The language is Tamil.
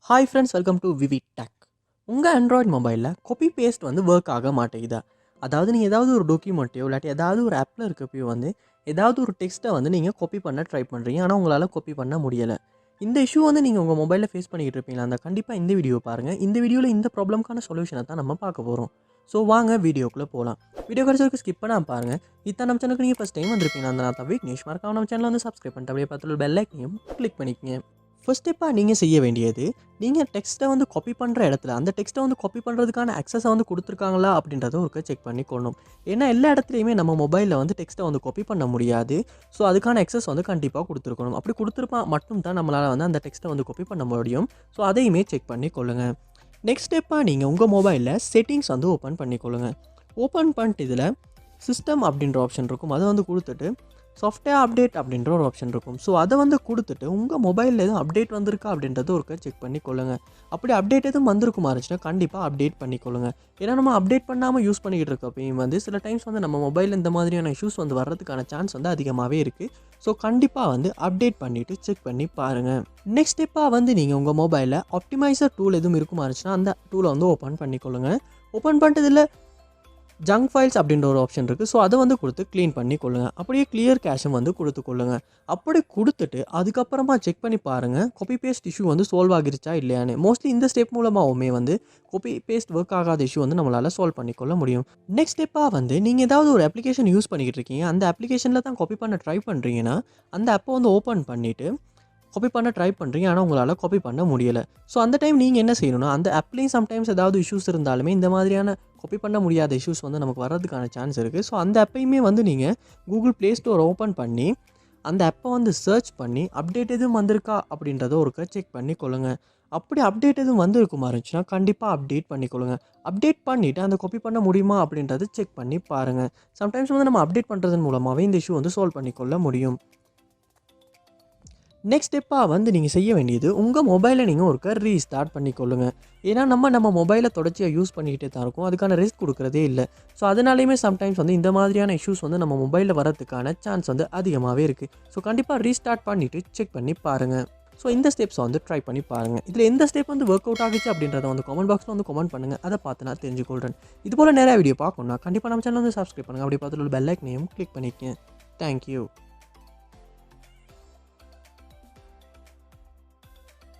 Hi friends, welcome to VividTech. உங்கள் ஆண்ட்ராய்ட் மொபைலில் காப்பி பேஸ்ட் வந்து ஒர்க் ஆக மாட்டேங்குதா? அதாவது நீங்கள் ஏதாவது ஒரு டாக்குமெண்ட்டையோ இல்லாட்டி ஏதாவது ஒரு ஆப்பில் இருக்கப்போ வந்து ஏதாவது ஒரு டெக்ஸ்ட்டை வந்து நீங்கள் காப்பி பண்ண ட்ரை பண்ணுறீங்க. ஆனால் உங்களால் காப்பி பண்ண முடியலை. இந்த இஷ்யூ வந்து நீங்கள் உங்கள் மொபைலில் ஃபேஸ் பண்ணிக்கிட்டு இருப்பீங்களா? அந்த கண்டிப்பாக இந்த வீடியோ பாருங்கள். இந்த வீடியோவில் இந்த ப்ராப்ளம்க்கான சொல்யூஷனை தான் நம்ம பார்க்க போகிறோம். ஸோ வாங்க வீடியோக்குள்ளே போகலாம். வீடியோ கிடைச்சவருக்கு ஸ்கிப் பண்ணாமல் பாருங்கள். இதான் நம்ம சேனலுக்கு நீங்கள் ஃபஸ்ட் டைம் வந்திருப்பீங்க. அந்த நான் விக்னேஷ் மறக்காம நம்ம சேனலை வந்து சப்ஸ்கிரைப் பண்ணிட்டு அப்படியே பார்த்துட்டு பெல் ஐக்கனையும் கிளிக் பண்ணிக்கங்க. ஃபர்ஸ்ட் ஸ்டெப்பாக நீங்கள் செய்ய வேண்டியது, நீங்கள் டெக்ஸ்ட்டை வந்து காப்பி பண்ணுற இடத்துல அந்த டெக்ஸ்ட்டை வந்து காப்பி பண்ணுறதுக்கான அக்சஸை வந்து கொடுத்துருக்காங்களா அப்படின்றத ஒருக்க செக் பண்ணிக்கணும். ஏன்னா எல்லா இடத்துலையுமே நம்ம மொபைலில் வந்து டெக்ஸ்ட்டை வந்து காப்பி பண்ண முடியாது. ஸோ அதுக்கான அக்சஸ் வந்து கண்டிப்பாக கொடுத்துருக்கணும். அப்படி கொடுத்துருப்பா மட்டும் தான் நம்மளால் வந்து அந்த டெக்ஸ்ட்டை வந்து காப்பி பண்ண முடியும். ஸோ அதையுமே செக் பண்ணிக்கொள்ளுங்கள். நெக்ஸ்ட் ஸ்டெப்பாக நீங்கள் உங்கள் மொபைலில் செட்டிங்ஸ் வந்து ஓப்பன் பண்ணிக்கொள்ளுங்கள். ஓப்பன் பண்ணிட்டு இதில் சிஸ்டம் அப்படின்ற ஆப்ஷன் இருக்கும். அதை வந்து கொடுத்துட்டு சாஃப்ட்வேர் அப்டேட் அப்படின்ற ஒரு ஆப்ஷன் இருக்கும். ஸோ அதை வந்து கொடுத்துட்டு உங்கள் மொபைலில் எதுவும் அப்டேட் வந்திருக்கா அப்படின்றது ஒருக்க செக் பண்ணிக்கொள்ளுங்கள். அப்படி அப்டேட் எதுவும் வந்திருக்குமா இருந்துச்சுன்னா கண்டிப்பாக அப்டேட் பண்ணிக்கொள்ளுங்கள். ஏன்னா நம்ம அப்டேட் பண்ணாமல் யூஸ் பண்ணிக்கிட்டு இருக்கப்பையும் வந்து சில டைம்ஸ் வந்து நம்ம மொபைலில் இந்த மாதிரியான இஷ்யூஸ் வந்து வர்றதுக்கான சான்ஸ் வந்து அதிகமாகவே இருக்குது. ஸோ கண்டிப்பாக வந்து அப்டேட் பண்ணிவிட்டு செக் பண்ணி பாருங்கள். நெக்ஸ்ட் ஸ்டெப்பாக வந்து நீங்கள் உங்கள் மொபைலில் ஆப்டிமைசர் டூல் எதுவும் இருக்குமா இருந்துச்சுன்னா அந்த டூலை வந்து ஓப்பன் பண்ணிக்கொள்ளுங்கள். ஓப்பன் பண்ணிட்டதில் ஜங்க் ஃபைல்ஸ் அப்படின்ற ஒரு ஆப்ஷன் இருக்குது. ஸோ அதை வந்து கொடுத்து க்ளீன் பண்ணி கொள்ளுங்கள். அப்படியே கிளியர் கேஷும் வந்து கொடுத்துக்கொள்ளுங்கள். அப்படி கொடுத்துட்டு அதுக்கப்புறமா செக் பண்ணி பாருங்கள் காப்பி பேஸ்ட் இஷ்யூ வந்து சால்வ் ஆகிருச்சா இல்லையான்னு. மோஸ்ட்லி இந்த ஸ்டெப் மூலமாகவுமே வந்து காப்பி பேஸ்ட் ஒர்க் ஆகாத இஷ்யூ வந்து நம்மளால் சால்வ் பண்ணிக்கொள்ள முடியும். நெக்ஸ்ட் ஸ்டெப்பாக வந்து நீங்கள் ஏதாவது ஒரு அப்ளிகேஷன் யூஸ் பண்ணிக்கிட்டு இருக்கீங்க, அந்த அப்ளிகேஷனில் தான் காப்பி பண்ண ட்ரை பண்ணுறீங்கன்னா அந்த ஆப்பை வந்து ஓப்பன் பண்ணிவிட்டு காப்பி பண்ண ட்ரை பண்ணுறீங்க. ஆனால் உங்களால் காப்பி பண்ண முடியலை. ஸோ அந்த டைம் நீங்கள் என்ன செய்யணும்னா, அந்த ஆப்லேயும் சம்டைம்ஸ் ஏதாவது இஷ்யூஸ் இருந்தாலுமே இந்த மாதிரியான காப்பி பண்ண முடியாத இஷ்யூஸ் வந்து நமக்கு வர்றதுக்கான சான்ஸ் இருக்குது. ஸோ அந்த ஆப்பையுமே வந்து நீங்கள் கூகுள் ப்ளே ஸ்டோர் ஓப்பன் பண்ணி அந்த ஆப்பை வந்து சர்ச் பண்ணி அப்டேட் எதுவும் வந்திருக்கா அப்படின்றத ஒருக்க செக் பண்ணி கொள்ளுங்கள். அப்படி அப்டேட் எதுவும் வந்திருக்குமா இருந்துச்சுன்னா கண்டிப்பாக அப்டேட் பண்ணிக்கொள்ளுங்கள். அப்டேட் பண்ணிவிட்டு அந்த காப்பி பண்ண முடியுமா அப்படின்றத செக் பண்ணி பாருங்கள். சம்டைம்ஸ் வந்து நம்ம அப்டேட் பண்ணுறதன் மூலமாகவே இந்த இஷ்யூ வந்து சால்வ் பண்ணிக்கொள்ள முடியும். நெக்ஸ்ட் ஸ்டெப்பாக வந்து நீங்கள் செய்ய வேண்டியது உங்கள் மொபைலை நீங்கள் ஒருக்க ரீஸ்டார்ட் பண்ணிக்கொள்ளுங்கள். ஏன்னா நம்ம மொபைலை தொடர்ச்சியாக யூஸ் பண்ணிக்கிட்டே தான் இருக்கும். அதுக்கான ரெஸ்ட் கொடுக்குறதே இல்லை. ஸோ அதனாலேயுமே சம்டைம்ஸ் வந்து இந்த மாதிரியான இஷ்யூஸ் வந்து நம்ம மொபைலில் வரதுக்கான சான்ஸ் வந்து அதிகமாகவே இருக்குது. ஸோ கண்டிப்பாக ரீஸ்டார்ட் பண்ணிவிட்டு செக் பண்ணி பாருங்கள். ஸோ இந்த ஸ்டெப்ஸை வந்து ட்ரை பண்ணி பாருங்கள். இதில் எந்த ஸ்டெப் வந்து ஒர்க் அவுட் ஆகிச்சு அப்படின்றத வந்து கமெண்ட் பாக்ஸில் வந்து கமெண்ட் பண்ணுங்கள். அதை பார்த்து நான் தெரிஞ்சுக்கொள்கிறேன். இதுபோல் நிறைய வீடியோ பார்க்கணும்னா கண்டிப்பாக நம்ம சேனல் வந்து சப்ஸ்கிரைப் பண்ணுங்கள். அப்படி பார்த்துட்டு பெல் ஐக்கனையும் கிளிக் பண்ணிக்கங்க. தேங்க்யூ.